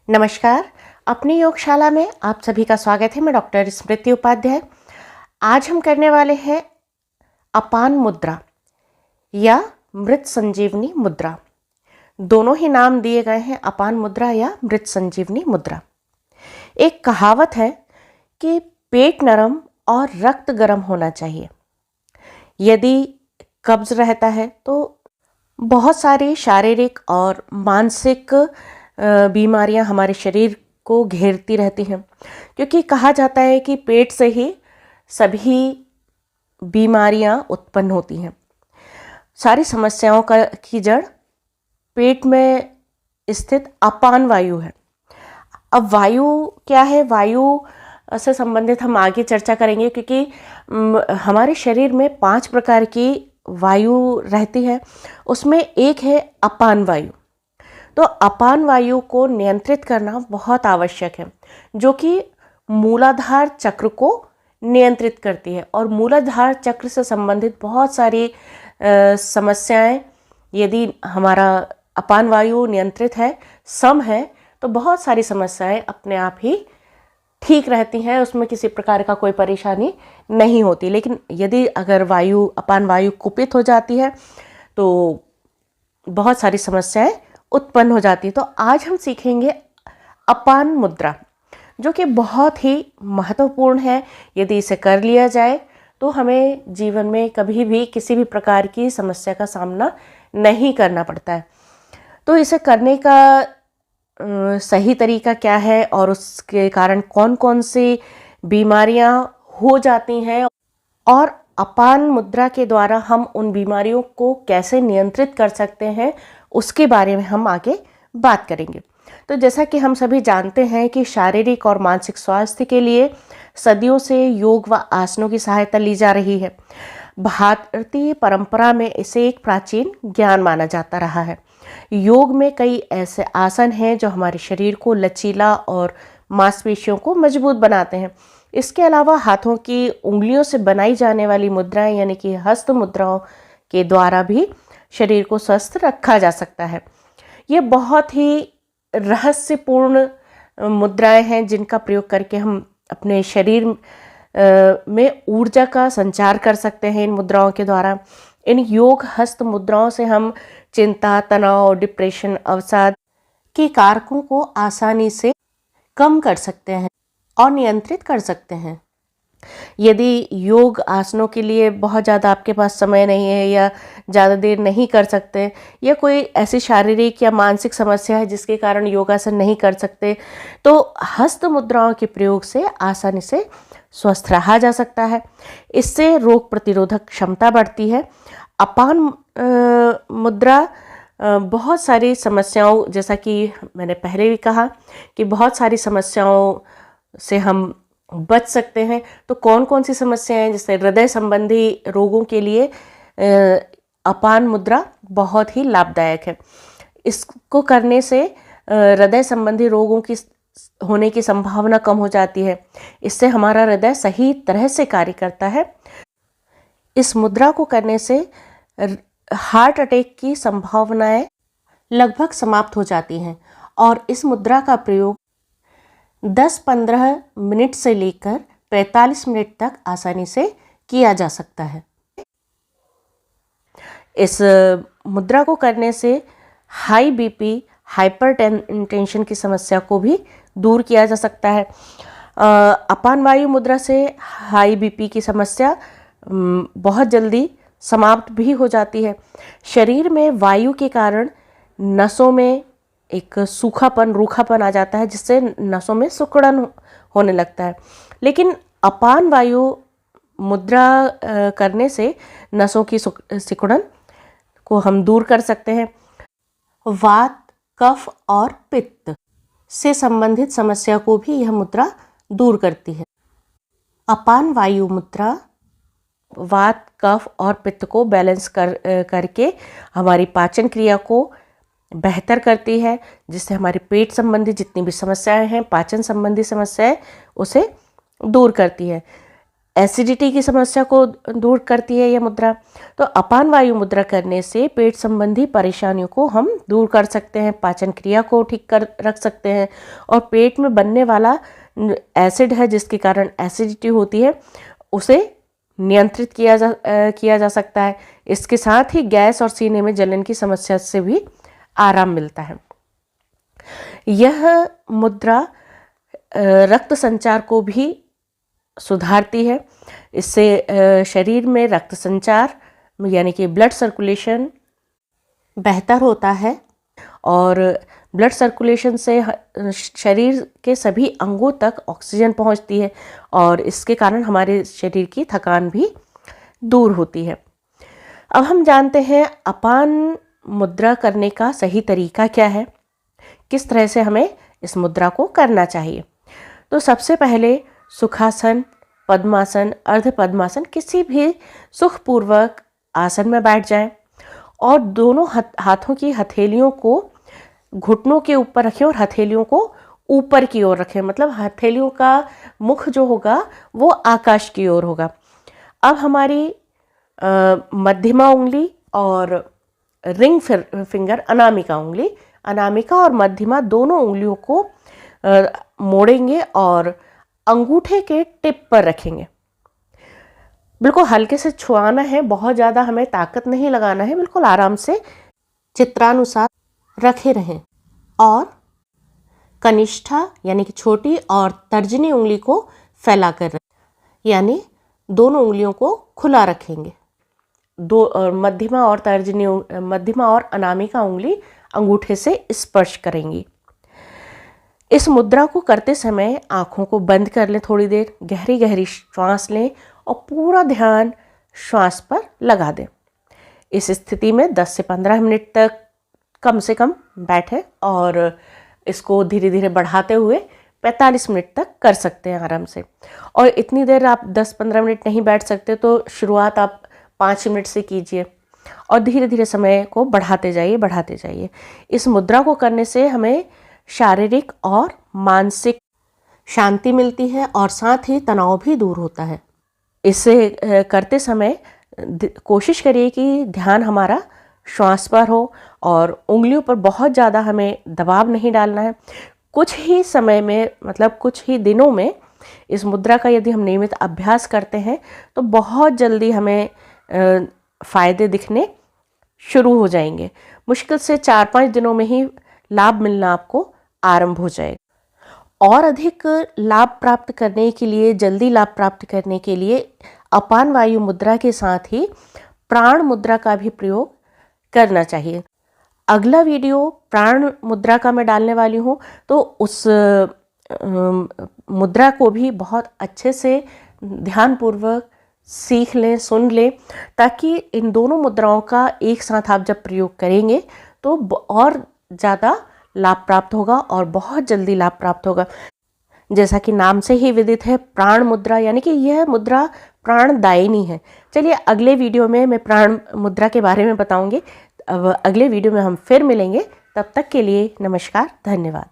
नमस्कार। अपनी योगशाला में आप सभी का स्वागत है। मैं डॉक्टर स्मृति उपाध्याय। आज हम करने वाले हैं अपान मुद्रा या मृत संजीवनी मुद्रा। दोनों ही नाम दिए गए हैं, अपान मुद्रा या मृत संजीवनी मुद्रा। एक कहावत है कि पेट नरम और रक्त गर्म होना चाहिए। यदि कब्ज रहता है तो बहुत सारी शारीरिक और मानसिक बीमारियां हमारे शरीर को घेरती रहती हैं, क्योंकि कहा जाता है कि पेट से ही सभी बीमारियां उत्पन्न होती हैं। सारी समस्याओं की जड़ पेट में स्थित अपान वायु है। अब वायु क्या है, वायु से संबंधित हम आगे चर्चा करेंगे, क्योंकि हमारे शरीर में 5 प्रकार की वायु रहती है। उसमें एक है अपान वायु। तो अपान वायु को नियंत्रित करना बहुत आवश्यक है, जो कि मूलाधार चक्र को नियंत्रित करती है। और मूलाधार चक्र से संबंधित बहुत सारी समस्याएं, यदि हमारा अपान वायु नियंत्रित है, सम है, तो बहुत सारी समस्याएं अपने आप ही ठीक रहती हैं, उसमें किसी प्रकार का कोई परेशानी नहीं होती। लेकिन यदि अगर अपान वायु कुपित हो जाती है तो बहुत सारी समस्याएं उत्पन्न हो जाती है। तो आज हम सीखेंगे अपान मुद्रा, जो कि बहुत ही महत्वपूर्ण है। यदि इसे कर लिया जाए तो हमें जीवन में कभी भी किसी भी प्रकार की समस्या का सामना नहीं करना पड़ता है। तो इसे करने का सही तरीका क्या है और उसके कारण कौन कौन सी बीमारियां हो जाती हैं, और अपान मुद्रा के द्वारा हम उन बीमारियों को कैसे नियंत्रित कर सकते हैं, उसके बारे में हम आगे बात करेंगे। तो जैसा कि हम सभी जानते हैं कि शारीरिक और मानसिक स्वास्थ्य के लिए सदियों से योग व आसनों की सहायता ली जा रही है। भारतीय परंपरा में इसे एक प्राचीन ज्ञान माना जाता रहा है। योग में कई ऐसे आसन हैं जो हमारे शरीर को लचीला और मांसपेशियों को मजबूत बनाते हैं। इसके अलावा हाथों की उंगलियों से बनाई जाने वाली मुद्राएं, यानी कि हस्त मुद्राओं के द्वारा भी शरीर को स्वस्थ रखा जा सकता है। ये बहुत ही रहस्यपूर्ण मुद्राएं हैं, जिनका प्रयोग करके हम अपने शरीर में ऊर्जा का संचार कर सकते हैं। इन मुद्राओं के द्वारा, इन योग हस्त मुद्राओं से हम चिंता, तनाव, डिप्रेशन, अवसाद के कारकों को आसानी से कम कर सकते हैं और नियंत्रित कर सकते हैं। यदि योग आसनों के लिए बहुत ज़्यादा आपके पास समय नहीं है, या ज़्यादा देर नहीं कर सकते, या कोई ऐसी शारीरिक या मानसिक समस्या है जिसके कारण योगासन नहीं कर सकते, तो हस्त मुद्राओं के प्रयोग से आसानी से स्वस्थ रहा जा सकता है। इससे रोग प्रतिरोधक क्षमता बढ़ती है। अपान मुद्रा बहुत सारी समस्याओं, जैसा कि मैंने पहले भी कहा कि बहुत सारी समस्याओं से हम बच सकते हैं। तो कौन कौन सी समस्याएं, जैसे हृदय संबंधी रोगों के लिए अपान मुद्रा बहुत ही लाभदायक है। इसको करने से हृदय संबंधी रोगों की होने की संभावना कम हो जाती है। इससे हमारा हृदय सही तरह से कार्य करता है। इस मुद्रा को करने से हार्ट अटैक की संभावनाएं लगभग समाप्त हो जाती हैं। और इस मुद्रा का प्रयोग 10-15 मिनट से लेकर 45 मिनट तक आसानी से किया जा सकता है। इस मुद्रा को करने से हाई बीपी, हाइपरटेंशन की समस्या को भी दूर किया जा सकता है। अपान वायु मुद्रा से हाई बीपी की समस्या बहुत जल्दी समाप्त भी हो जाती है। शरीर में वायु के कारण नसों में एक सूखापन, रूखापन आ जाता है, जिससे नसों में सिकुड़न होने लगता है। लेकिन अपान वायु मुद्रा करने से नसों की सिकुड़न को हम दूर कर सकते हैं। वात, कफ और पित्त से संबंधित समस्या को भी यह मुद्रा दूर करती है। अपान वायु मुद्रा वात, कफ और पित्त को बैलेंस करके हमारी पाचन क्रिया को बेहतर करती है, जिससे हमारे पेट संबंधी जितनी भी समस्याएं हैं, पाचन संबंधी समस्याएं, उसे दूर करती है। एसिडिटी की समस्या को दूर करती है यह मुद्रा। तो अपान वायु मुद्रा करने से पेट संबंधी परेशानियों को हम दूर कर सकते हैं, पाचन क्रिया को ठीक कर रख सकते हैं और पेट में बनने वाला एसिड है जिसके कारण एसिडिटी होती है उसे नियंत्रित किया जा सकता है। इसके साथ ही गैस और सीने में जलन की समस्या से भी आराम मिलता है। यह मुद्रा रक्त संचार को भी सुधारती है। इससे शरीर में रक्त संचार यानी कि ब्लड सर्कुलेशन बेहतर होता है और ब्लड सर्कुलेशन से शरीर के सभी अंगों तक ऑक्सीजन पहुंचती है और इसके कारण हमारे शरीर की थकान भी दूर होती है। अब हम जानते हैं अपान मुद्रा करने का सही तरीका क्या है, किस तरह से हमें इस मुद्रा को करना चाहिए। तो सबसे पहले सुखासन, पद्मासन, अर्ध पद्मासन किसी भी सुखपूर्वक आसन में बैठ जाएं और दोनों हाथों की हथेलियों को घुटनों के ऊपर रखें और हथेलियों को ऊपर की ओर रखें, मतलब हथेलियों का मुख जो होगा वो आकाश की ओर होगा। अब हमारी मध्यमा उंगली और रिंग फिंगर अनामिका और मध्यमा दोनों उंगलियों को मोड़ेंगे और अंगूठे के टिप पर रखेंगे। बिल्कुल हल्के से छुआना है, बहुत ज़्यादा हमें ताकत नहीं लगाना है, बिल्कुल आराम से चित्रानुसार रखे रहें और कनिष्ठा यानी कि छोटी और तर्जनी उंगली को फैला कर रखें, यानी दोनों उंगलियों को खुला रखेंगे। मध्यमा और अनामिका उंगली अंगूठे से स्पर्श करेंगी। इस मुद्रा को करते समय आँखों को बंद कर लें, थोड़ी देर गहरी गहरी श्वास लें और पूरा ध्यान श्वास पर लगा दें। इस स्थिति में 10 से 15 मिनट तक कम से कम बैठें और इसको धीरे धीरे बढ़ाते हुए 45 मिनट तक कर सकते हैं आराम से। और इतनी देर आप 10-15 मिनट नहीं बैठ सकते तो शुरुआत आप 5 मिनट से कीजिए और धीरे धीरे समय को बढ़ाते जाइए। इस मुद्रा को करने से हमें शारीरिक और मानसिक शांति मिलती है और साथ ही तनाव भी दूर होता है। इसे करते समय कोशिश करिए कि ध्यान हमारा श्वास पर हो और उंगलियों पर बहुत ज़्यादा हमें दबाव नहीं डालना है। कुछ ही समय में, मतलब कुछ ही दिनों में इस मुद्रा का यदि हम नियमित अभ्यास करते हैं तो बहुत जल्दी हमें फ़ायदे दिखने शुरू हो जाएंगे। मुश्किल से 4-5 दिनों में ही लाभ मिलना आपको आरंभ हो जाएगा। और अधिक लाभ प्राप्त करने के लिए, जल्दी लाभ प्राप्त करने के लिए अपान वायु मुद्रा के साथ ही प्राण मुद्रा का भी प्रयोग करना चाहिए। अगला वीडियो प्राण मुद्रा का मैं डालने वाली हूँ, तो उस मुद्रा को भी बहुत अच्छे से ध्यानपूर्वक सीख लें, सुन लें, ताकि इन दोनों मुद्राओं का एक साथ आप जब प्रयोग करेंगे तो और ज़्यादा लाभ प्राप्त होगा और बहुत जल्दी लाभ प्राप्त होगा। जैसा कि नाम से ही विदित है, प्राण मुद्रा, यानी कि यह मुद्रा प्राणदायिनी है। चलिए अगले वीडियो में मैं प्राण मुद्रा के बारे में बताऊंगी। अब अगले वीडियो में हम फिर मिलेंगे, तब तक के लिए नमस्कार, धन्यवाद।